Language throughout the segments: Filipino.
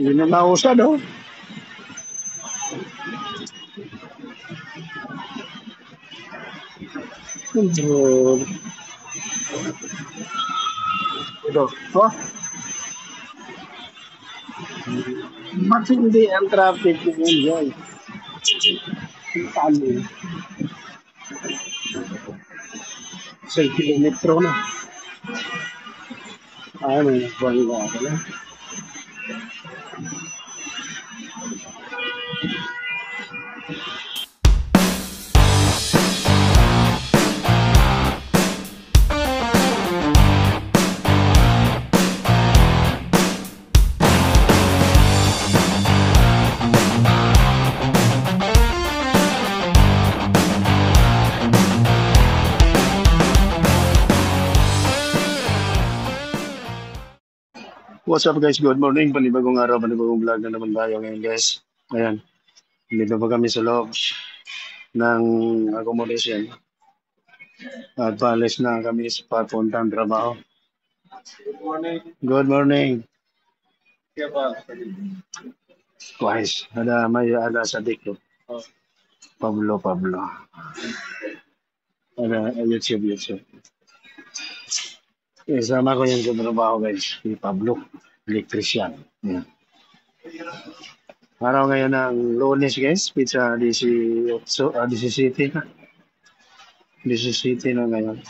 Hindi na nausad, oh. Bro. Ito. Oh, matindi ang traffic ngayon, guys. Talo. 6 kilometro na. Ano, nagwala ka na. What's up guys? Good morning. Panibagong araw, panibagong vlog na naman tayo ngayon guys. Ayan. Dito pa kami sa loob ng accommodation. At paalis na kami sa papuntang trabaho. Good morning. Good morning. Guys, ada sa dito. Pablo. Ada YouTube. Isama ko yan sa trabaho guys. Si Pablo. Electrician. Yan. Araw ngayon ng Lunes guys. Pizza 17 na. 17 na ngayon.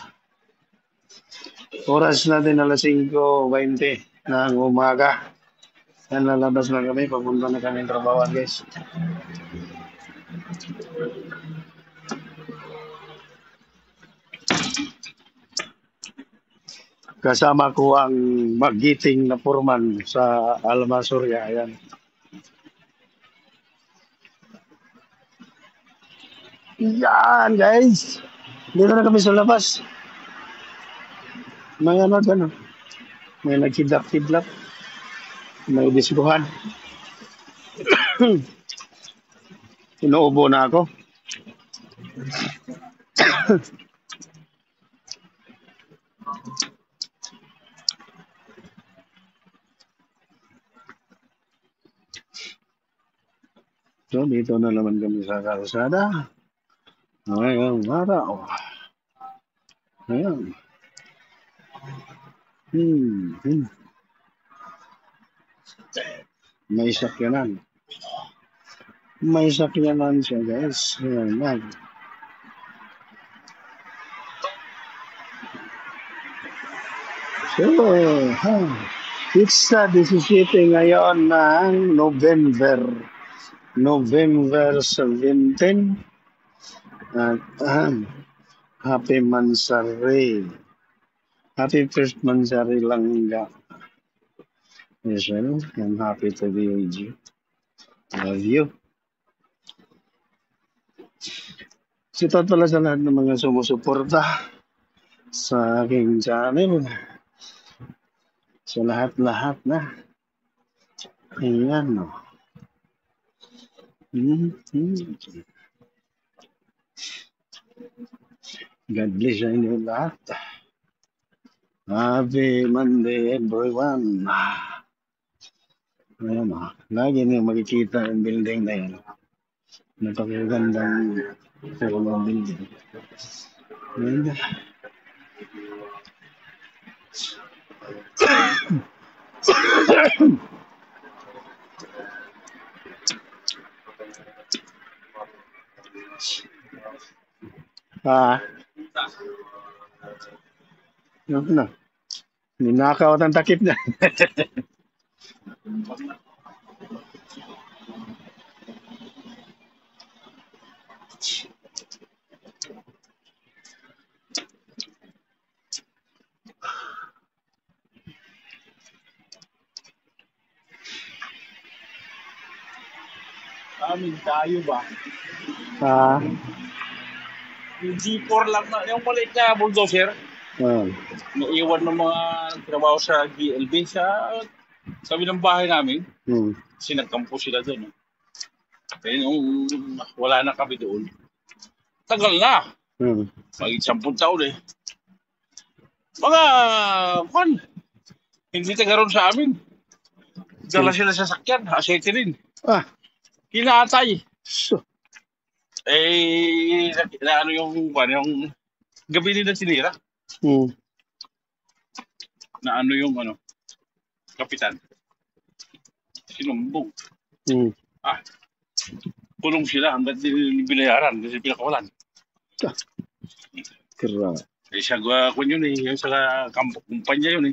Oras natin alas 5:20 ng umaga. Yan, lalabas na kami. Papunta na kami ng trabaho guys. Kasama ko ang magiting na foreman sa Almasurya. Ayan. Yan guys. Dito na kami sa labas. May ano. May nagkidlap. May disikuhan. Inuubo na ako. So, dito na naman kami sa kalsada. Ngayong araw. Ayan. May sakyanan. May sakyanan siya, guys. Ayan. So, pizza 17 ngayon ng November 17. At Happy Mansari. Happy first Mansari Langga. Yes, well, I'm happy to be with you. Love you. Sitot pala sa lahat ng mga sumusuporta sa aking channel. Sa lahat-lahat na. Ayan, no. God bless sa inyo lahat. Happy Monday, everyone. Ayan, no. Lagi niyo makikita ang building na yan. Napakagandang building. And, ano? Ninakaw at ang takip na. Amin tayo ba? Yung G4 lang na, yung maliit na bulldozer, naiwan ng mga trabaho sa GLB sa ng bahay namin. Kasi nagkampo sila doon. Kaya nung wala na kami doon, tagal na. Maging 10 taon eh. Mga, hindi taga ron sa amin. Nagdala sila sa sakyan, asete rin. Ah, Kinatay. so, Ano yung gabi nila sinira. hmm, Na ano yung kapitan. Sinumbong. hmm. Kulong sila hanggang binayaran kasi pinakawalan. Kira. Siya kung yun yung sa kumpanya yun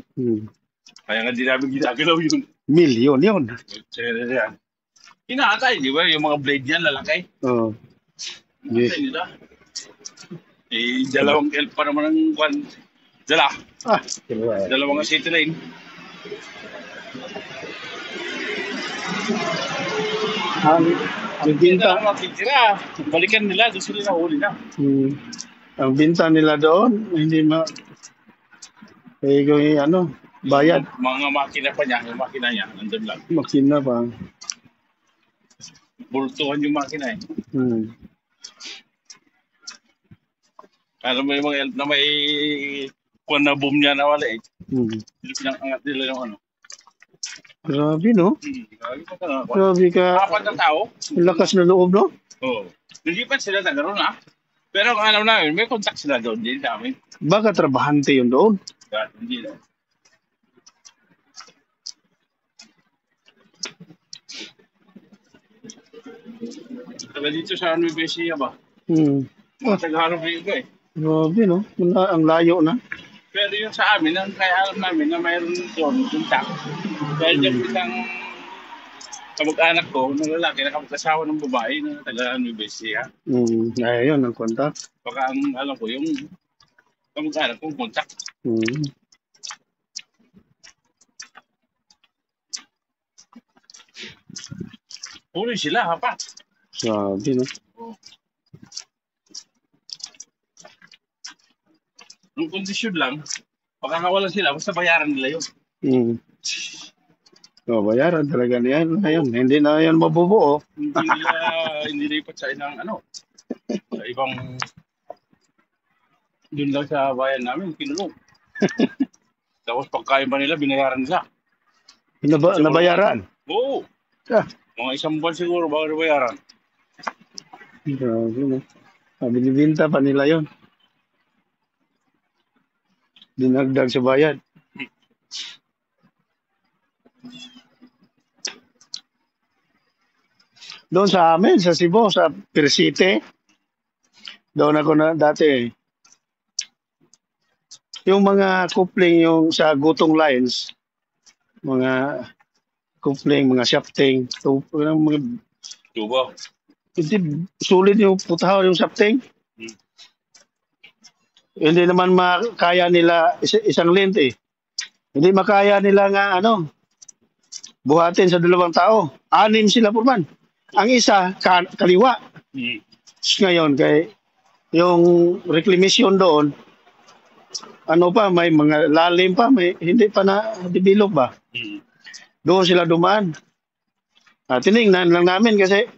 Kaya nga di namin ginagalaw yun. Milyon yun. Inaatay, di ba? Yung mga blade niyan, lalaki. Oo. Yes. Nila. Dalawang elf pa naman ang dala. Kira. Dalawang city lane. Ang binta. Balikan nila, doon sila nahuli na. Ang binta nila doon, hindi bayad. Mga makina pa niya, yung makina niya, nandun lang. Makina pa. Bultuhan yung makina Kaya may mga elf na may kuwan na boom niya na wala Pinangangat nila yung Grabe, no? Grabe ka. Apat na tao. Lakas na loob, no? Oo. Hindi pa sila nagkaroon Pero ang alam namin, may contact sila doon din sa amin. Baka trabahante yun doon? Hindi na. Taga dito sa Nuevesia ba? Mga taga-harap dito Grabe, no? Ang layo na. Pero yung sa amin, kaya alam namin na mayroon doon contact. Dahil dyan isang kamag-anak ko, ng lalaki, nakapag-asawa ng babae na taga Nuevesia. Ayun, ang contact. Baka ang alam ko, yung kamag-anak kong contact. Puro sila, hapat. Grabe, no? Ang kondisyon lang, baka nawalan sila, basta bayaran nila yun. Bayaran talaga niyan. Ayun, hindi na yan mabubuo. Hindi nila ipatsain ng sa ibang, dun lang sa bayan namin, kinulong. Tapos pagkain pa nila, binayaran nila. Nabayaran? Oo. Mga isang buwan siguro bago nabayaran. Grabe, no? Binibinta pa nila yun. Dinagdag sa bayad. Doon sa amin, sa Cebu, sa Persite, doon ako na dati. Yung mga coupling yung sa gutong lines, mga coupling, mga shafting, mga tubo. Hindi, sulit yung putahaw yung shafting. Hindi naman makaya nila isang length Hindi makaya nila nga buhatin sa 2 tao. 6 sila po man. Ang isa kaliwa. Ngayon kay yung reclamation doon may mga lalim pa, hindi pa na develop ba. Doon sila dumaan. Tiningnan lang namin kasi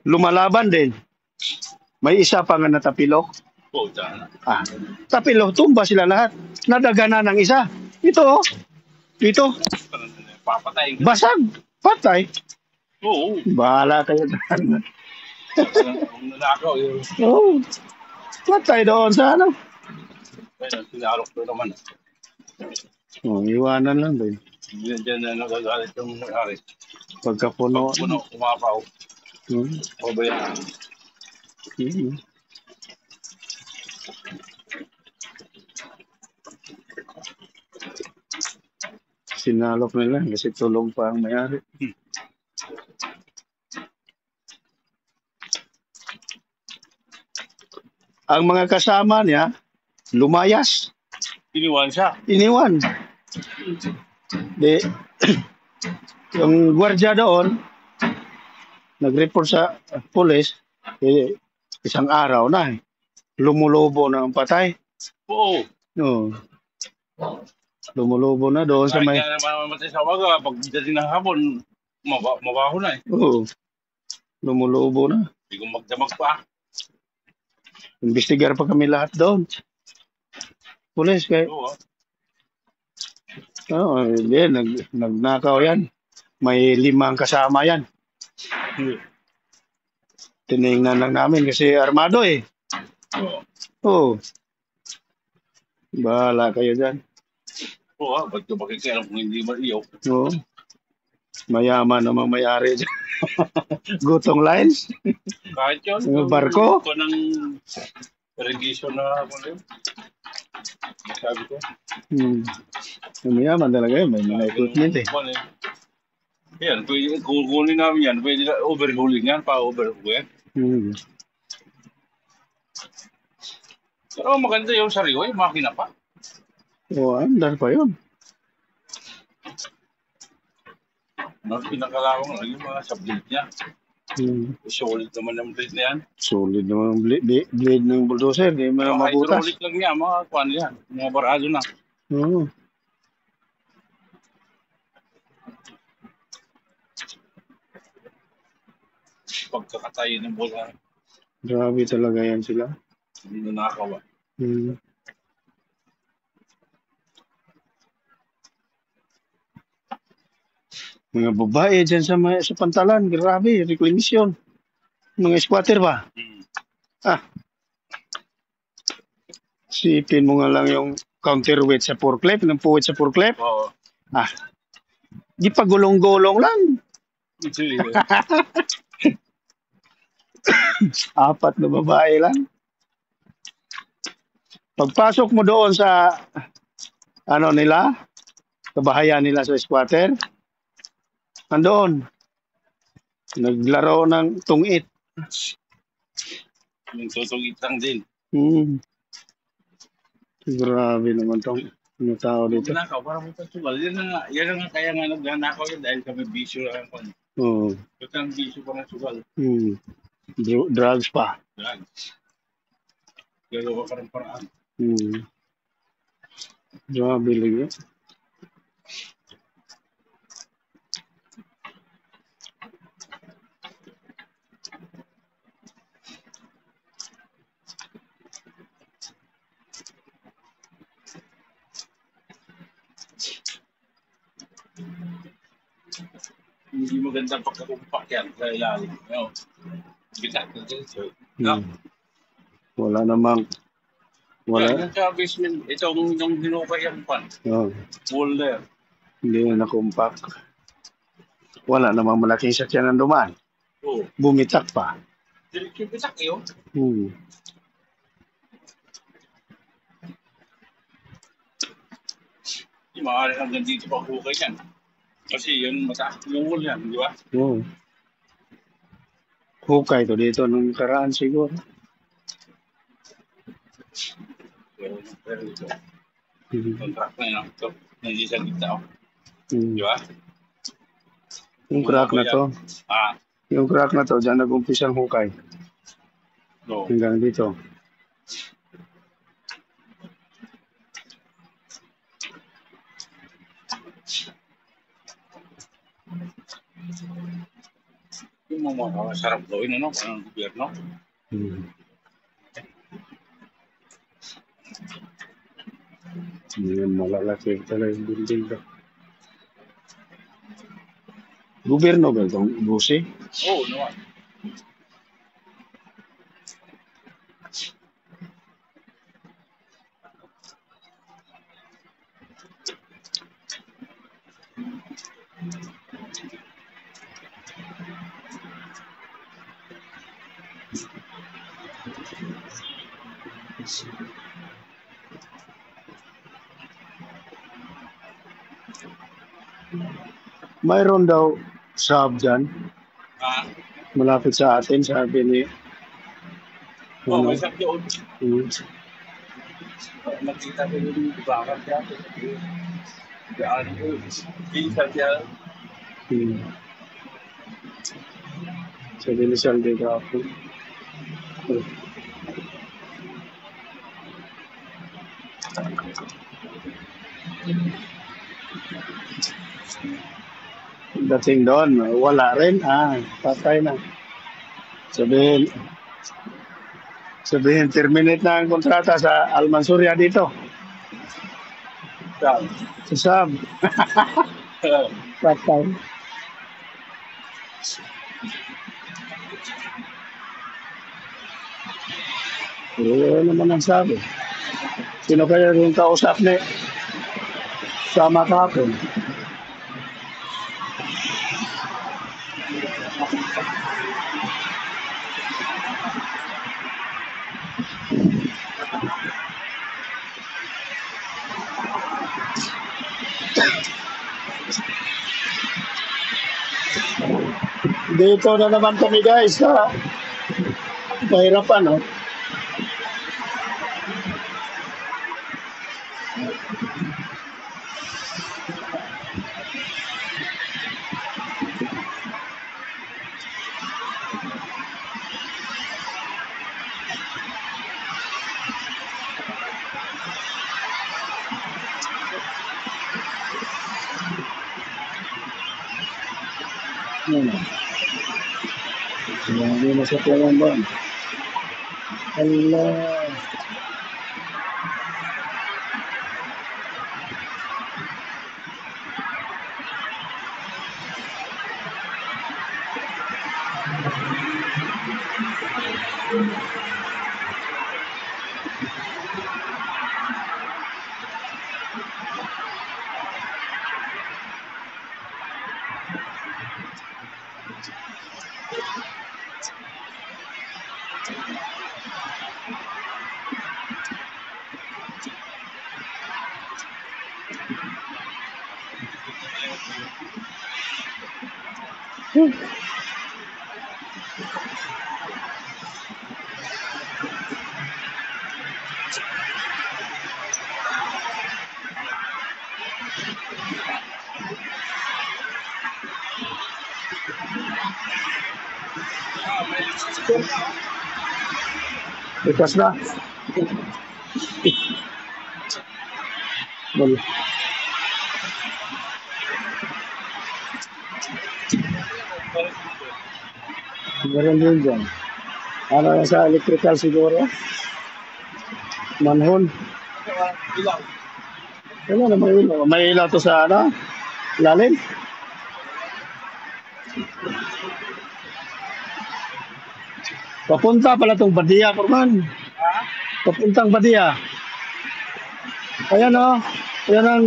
lumalaban din. May isa pa nga natapilok. Tapilok, tumba sila lahat. Nadagana ng isa. Ito. Papatay. Basag. Patay. Oo. Bahala kayo. Nalakaw yun. Oo. Patay doon sa Sinalok doon naman. Iwanan lang din. Diyan na nagagalit yung may-ari. Pagkapuno. Puno, kumapaw. Pabayaan. Sinalok nila kasi tulong pa ang may-ari. Ang mga kasama niya, lumayas. Iniwan siya. Iniwan. Yung gwardiya doon, nag-report sa pulis, isang araw na lumulobo na ang patay. Oo. Lumulobo na doon sa may... Kahit na mamatay sa waga, pag dating ng hapon, mabaho na Oo. Lumulobo na. Hindi ko magdamag pa. Investigar pa kami lahat doon. Pulis, kaya... Oo. Oo, hindi, nagnakaw yan. May 5 kasama yan. Tiningnan lang namin kasi armado eh. Oo. Bahala kayo dyan. Oo, ba't ka makikialam kung hindi maliyaw? Oo. Mayaman namang may-ari dyan. Gutong lines. Kahit yun. Yung barko. Ito ng irrigation na ako na yun. Sabi ko. Mayaman talaga yun. May mga equipment eh. Yan, pwede kukunin namin yan. Pwede na overhauling yan, pa-overhaul yan. Pero maganda yung sariwa, yung makina pa. Oo, andar pa yun. Mas pinakalawang lang yung mga sa blade niya. Solid naman ang blade na yan. Solid naman ang blade ng bulldozer. Hindi mo na mabutas. Hydraulic lang niya, mga kuwan yan. Mga barado na. Oo. Pagkakatayin ng bola. Grabe talaga yan sila. Hindi na nakakawa. Mga babae dyan sa Pantalan, grabe, reclamation. Mga squatter ba? Sipin mo nga lang yung counterweight sa forklift, ng puwit sa forklift. Oo. Di pa gulong-gulong lang. 4 na babae lang. Pagpasok mo doon sa kabahayan nila sa squatter, andoon, naglaro ng tungit. Yung tutugit lang din. Grabe naman tong tao dito. Nakaw, parang may pasugal. Yan nga kaya nga nagnanakaw yan dahil kami bisyo lang ako. Oo. Ito ang bisyo pa ng sugal. Drugs pa. Drugs. Gagawa ka ng paraan. Grabe lang yan. Hindi maganda pagkakumpak yan sa ilalim. Bitak na dyan. Wala namang Yan sa basement, itong hinukay ang pan. Boulder. Hindi na nakumpak. Wala namang malaking sakyan ng dumaan. Bumitak pa. Bitak yun. Hindi maaari hanggang dito pa hukay yan. Kasi yun mataas yung wall yan, di ba? Hukay to dito nung karaan siguro. Pero ito, contract na yun. Ito, hindi sa gitna. Di ba? Yung crack na to. Yung crack na to, dyan nag-umpisa ang hukay. Hanggang dito. Yung mga sarap gawin, parang gobyerno. Yan, malalaki talaga yung building ko. Gobyerno ba itong busi? Oo, naman. Mayroon daw sub dyan. Malapit sa atin, sabi ni... may sub doon. Nakita ko yung bakit yan. Daan ko. Pinsan yan. Sabi ni Salve ka ako. Dating doon, wala rin. Patay na. Sabihin, terminate na ang kontrata sa Almansuria dito. Sa Sab. Part-time. Naman ang sabi. Sino kaya yung kausap ni sama kahapon? Dito na naman kami guys sa kahirapan, no? Hindi na sa kailan ba? Allah. Ikas na. Boleh. Meron din dyan. Ano yan sa electrical siguro? Manhole. Ano na may ilaw? May ilaw to sa ano? Lalim? Papunta pala tong Badia, Forman. Papuntang Badia. Ayan o. Ayan ang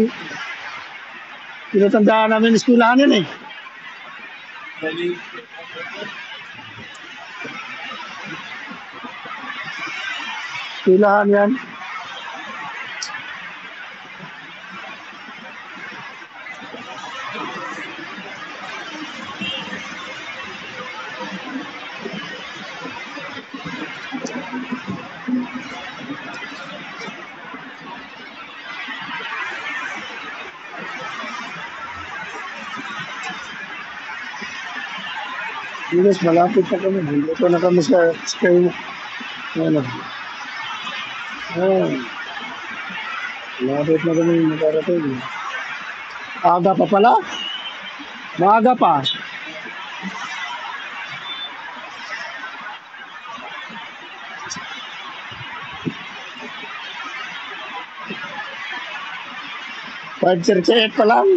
tinatandaan namin eskwelahan yan eh. Eskwelahan yan. Yes, malapit na kami. Dito na kami sa Sky. Ano? Malapit na kami nakarating. Aga pa pala? Maaga pa. Five 38 pa lang.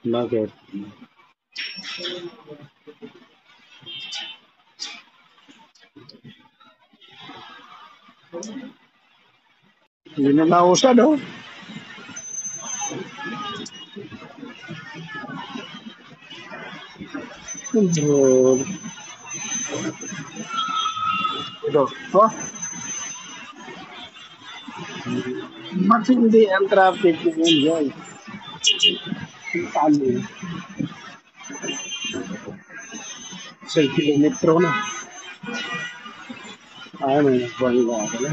Bakit? Hindi na nausad, oh. Ito, oh. Matindi ang traffic ngayon. Talo. 6 kilometro na. Ay, may nagbuhay na ako na.